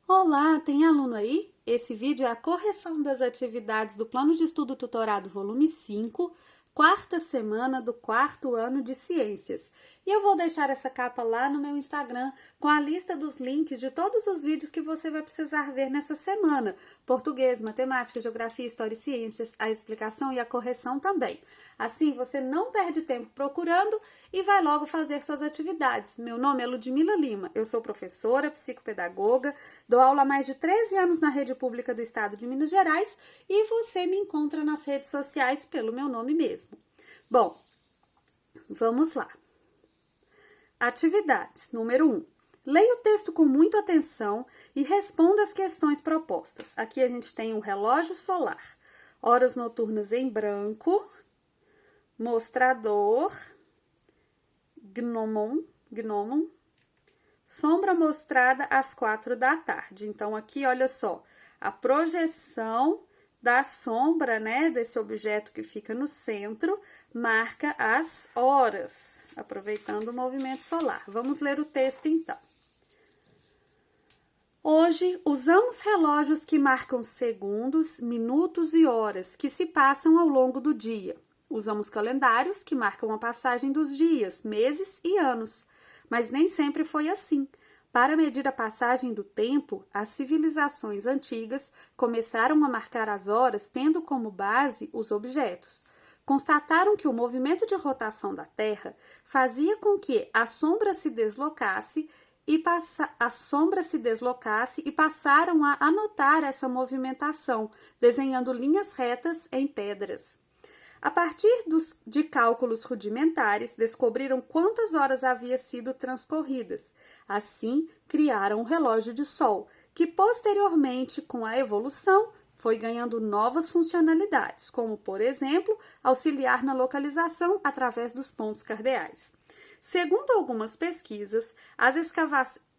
Olá, tem aluno aí? Esse vídeo é a correção das atividades do Plano de Estudo Tutorado Volume 5, quarta semana do quarto ano de Ciências. E eu vou deixar essa capa lá no meu Instagram com a lista dos links de todos os vídeos que você vai precisar ver nessa semana. Português, matemática, geografia, história e ciências, a explicação e a correção também. Assim você não perde tempo procurando e vai logo fazer suas atividades. Meu nome é Ludmila Lima, eu sou professora, psicopedagoga, dou aula há mais de 13 anos na rede pública do estado de Minas Gerais e você me encontra nas redes sociais pelo meu nome mesmo. Bom, vamos lá. Atividades. Número 1. Leia o texto com muita atenção e responda as questões propostas. Aqui a gente tem um relógio solar, horas noturnas em branco, mostrador, gnomon, sombra mostrada às 4 da tarde. Então, aqui, olha só, a projeção da sombra, né, desse objeto que fica no centro, marca as horas, aproveitando o movimento solar. Vamos ler o texto, então. Hoje, usamos relógios que marcam segundos, minutos e horas que se passam ao longo do dia. Usamos calendários que marcam a passagem dos dias, meses e anos. Mas nem sempre foi assim. Para medir a passagem do tempo, as civilizações antigas começaram a marcar as horas tendo como base os objetos. Constataram que o movimento de rotação da Terra fazia com que a sombra se deslocasse e passaram a anotar essa movimentação, desenhando linhas retas em pedras. A partir de cálculos rudimentares, descobriram quantas horas havia sido transcorridas. Assim, criaram o relógio de sol, que posteriormente, com a evolução, foi ganhando novas funcionalidades, como, por exemplo, auxiliar na localização através dos pontos cardeais. Segundo algumas pesquisas, as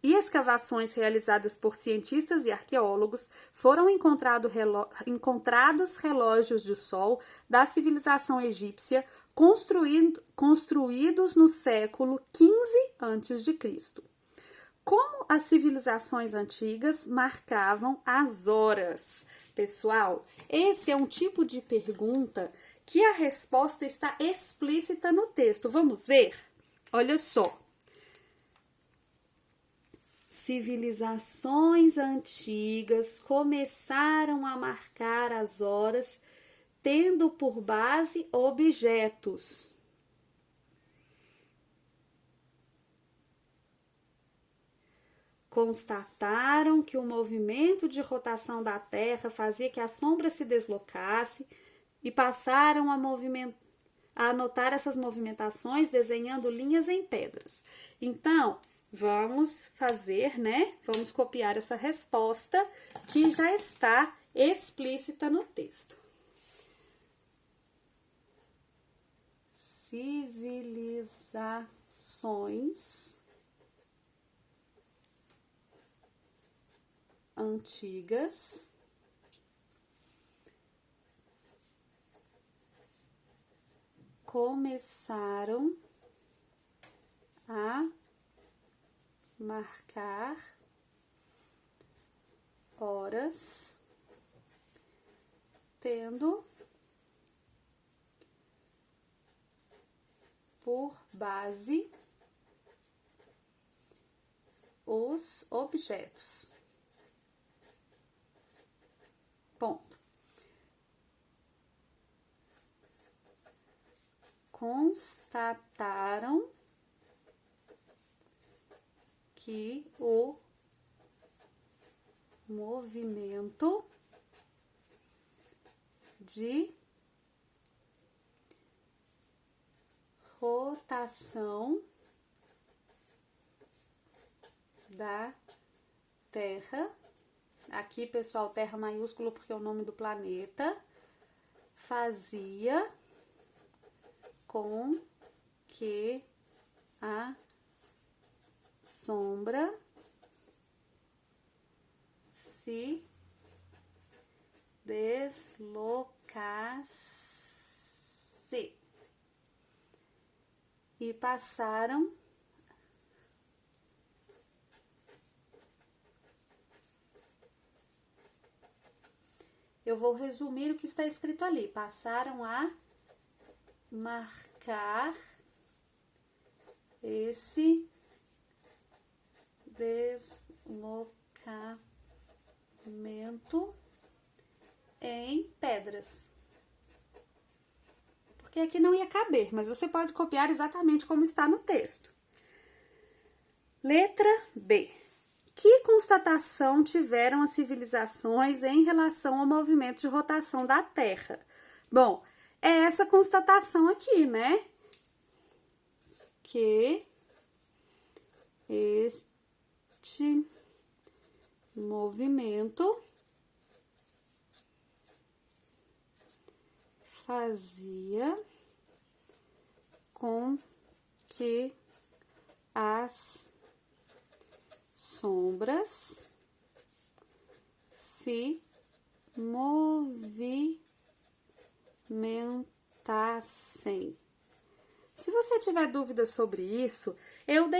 escavações realizadas por cientistas e arqueólogos foram encontrados relógios de sol da civilização egípcia construídos no século XV a.C. Como as civilizações antigas marcavam as horas? Pessoal, esse é um tipo de pergunta que a resposta está explícita no texto. Vamos ver? Olha só. Civilizações antigas começaram a marcar as horas tendo por base objetos. Constataram que o movimento de rotação da Terra fazia que a sombra se deslocasse e passaram a anotar essas movimentações desenhando linhas em pedras. Então, vamos fazer, né? Vamos copiar essa resposta que já está explícita no texto. Civilizações antigas começaram a marcar horas tendo por base os objetos. Ponto. Constataram que o movimento de rotação da Terra, aqui pessoal, Terra maiúsculo porque é o nome do planeta, fazia com que a sombra se deslocasse e passaram eu vou resumir o que está escrito ali. Passaram a marcar esse deslocamento em pedras. Porque aqui não ia caber, mas você pode copiar exatamente como está no texto. Letra B. Que constatação tiveram as civilizações em relação ao movimento de rotação da Terra? Bom, é essa constatação aqui, né? Que este movimento fazia com que as sombras se movimentassem. Se você tiver dúvidas sobre isso, eu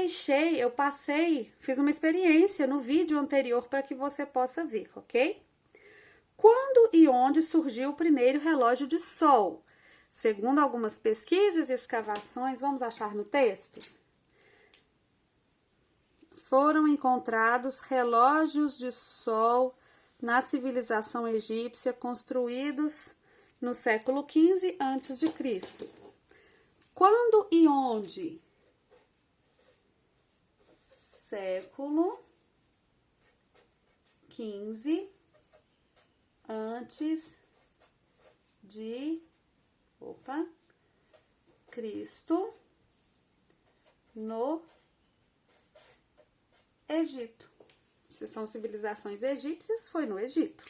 fiz uma experiência no vídeo anterior para que você possa ver, ok? Quando e onde surgiu o primeiro relógio de sol? Segundo algumas pesquisas e escavações, vamos achar no texto? Foram encontrados relógios de sol na civilização egípcia construídos no século XV a.C. Quando e onde? Século XV antes de Cristo, no Egito. Se são civilizações egípcias, foi no Egito.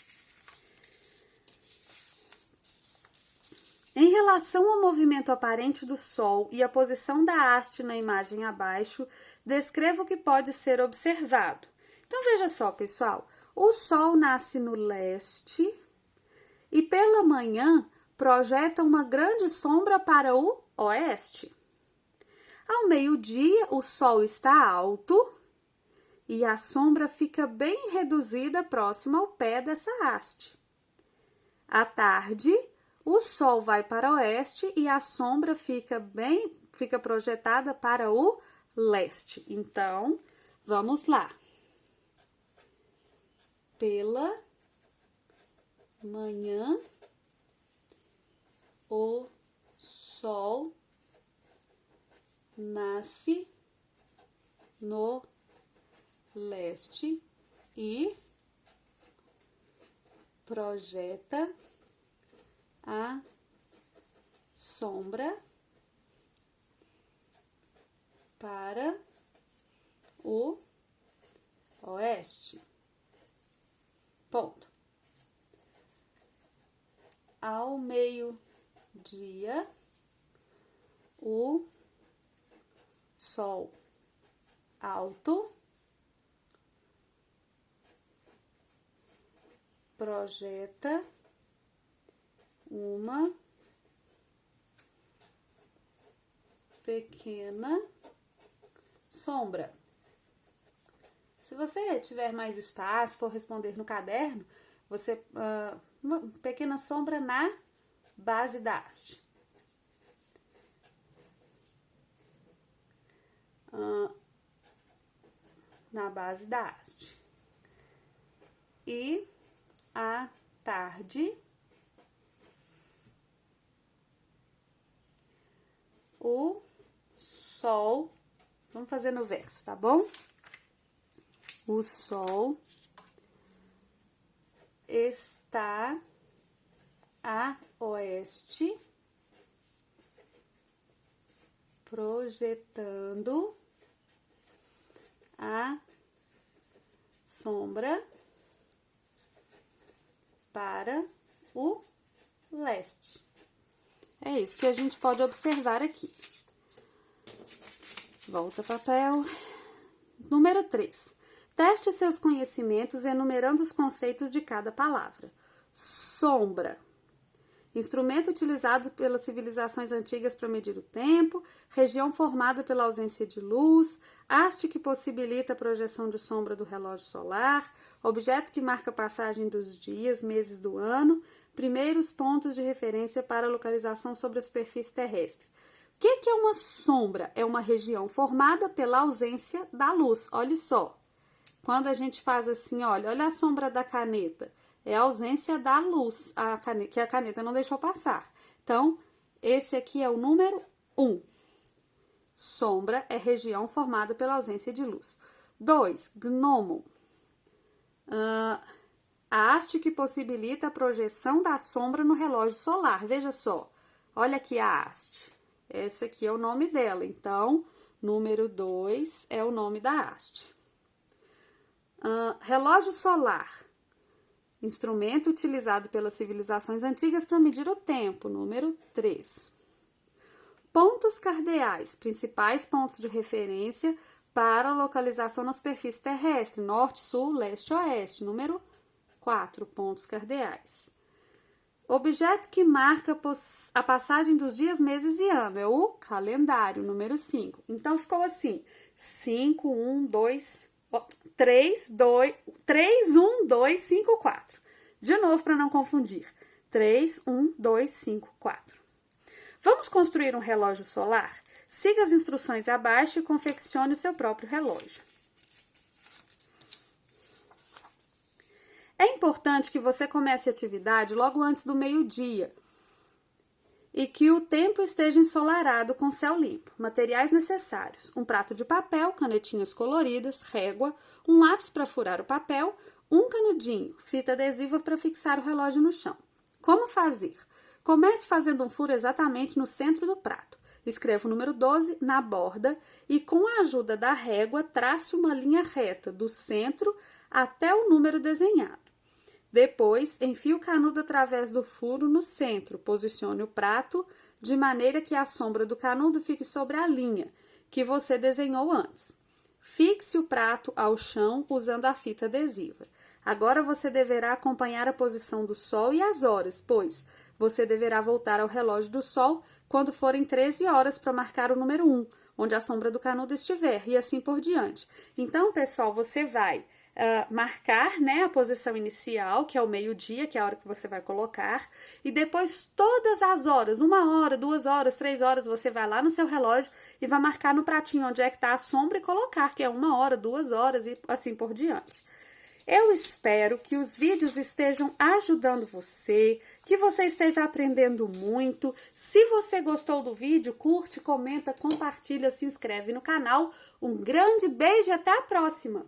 Em relação ao movimento aparente do Sol e a posição da haste na imagem abaixo, descreva o que pode ser observado. Então, veja só, pessoal. O Sol nasce no leste e pela manhã projeta uma grande sombra para o oeste. Ao meio-dia, o Sol está alto e a sombra fica bem reduzida próximo ao pé dessa haste. À tarde, o Sol vai para o oeste e a sombra fica projetada para o leste. Então, vamos lá. Pela manhã, o Sol nasce no leste e projeta a sombra para o oeste. Ponto. Ao meio-dia, o Sol alto projeta uma pequena sombra. Se você tiver mais espaço for responder no caderno, você uma pequena sombra na base da haste. Na base da haste. E à tarde, o Sol, vamos fazer no verso, tá bom? O Sol está a oeste, projetando a sombra para o leste. É isso que a gente pode observar aqui. Volta papel. Número 3. Teste seus conhecimentos enumerando os conceitos de cada palavra. Sombra. instrumento utilizado pelas civilizações antigas para medir o tempo, região formada pela ausência de luz, haste que possibilita a projeção de sombra do relógio solar, objeto que marca a passagem dos dias, meses do ano, primeiros pontos de referência para a localização sobre a superfície terrestre. O que é uma sombra? É uma região formada pela ausência da luz. Olha só, quando a gente faz assim, olha a sombra da caneta. É a ausência da luz, que a caneta não deixou passar. Então, esse aqui é o número 1. Sombra é região formada pela ausência de luz. 2. Gnomon. A haste que possibilita a projeção da sombra no relógio solar. Veja só, olha aqui a haste. Esse aqui é o nome dela. Então, número 2 é o nome da haste. Relógio solar. Instrumento utilizado pelas civilizações antigas para medir o tempo, número 3. Pontos cardeais, principais pontos de referência para a localização na superfície terrestre, norte, sul, leste, oeste, número 4, pontos cardeais. Objeto que marca a passagem dos dias, meses e ano, é o calendário, número 5. Então, ficou assim, 5, 1, 2... 3, 1, 2, 5, 4. De novo, para não confundir. 3, 1, 2, 5, 4. Vamos construir um relógio solar? Siga as instruções abaixo e confeccione o seu próprio relógio. É importante que você comece a atividade logo antes do meio-dia e que o tempo esteja ensolarado com céu limpo. Materiais necessários: um prato de papel, canetinhas coloridas, régua, um lápis para furar o papel, um canudinho, fita adesiva para fixar o relógio no chão. Como fazer? Comece fazendo um furo exatamente no centro do prato. Escreva o número 12 na borda e, com a ajuda da régua, trace uma linha reta do centro até o número desenhado. Depois, enfie o canudo através do furo no centro. Posicione o prato de maneira que a sombra do canudo fique sobre a linha que você desenhou antes. Fixe o prato ao chão usando a fita adesiva. Agora você deverá acompanhar a posição do sol e as horas, pois você deverá voltar ao relógio do sol quando forem 13 horas para marcar o número 1, onde a sombra do canudo estiver, e assim por diante. Então, pessoal, você vai marcar, né, a posição inicial, que é o meio-dia, que é a hora que você vai colocar, e depois todas as horas, 1 hora, 2 horas, 3 horas, você vai lá no seu relógio e vai marcar no pratinho onde é que está a sombra e colocar, que é 1 hora, 2 horas e assim por diante. Eu espero que os vídeos estejam ajudando você, que você esteja aprendendo muito. Se você gostou do vídeo, curte, comenta, compartilha, se inscreve no canal. Um grande beijo e até a próxima!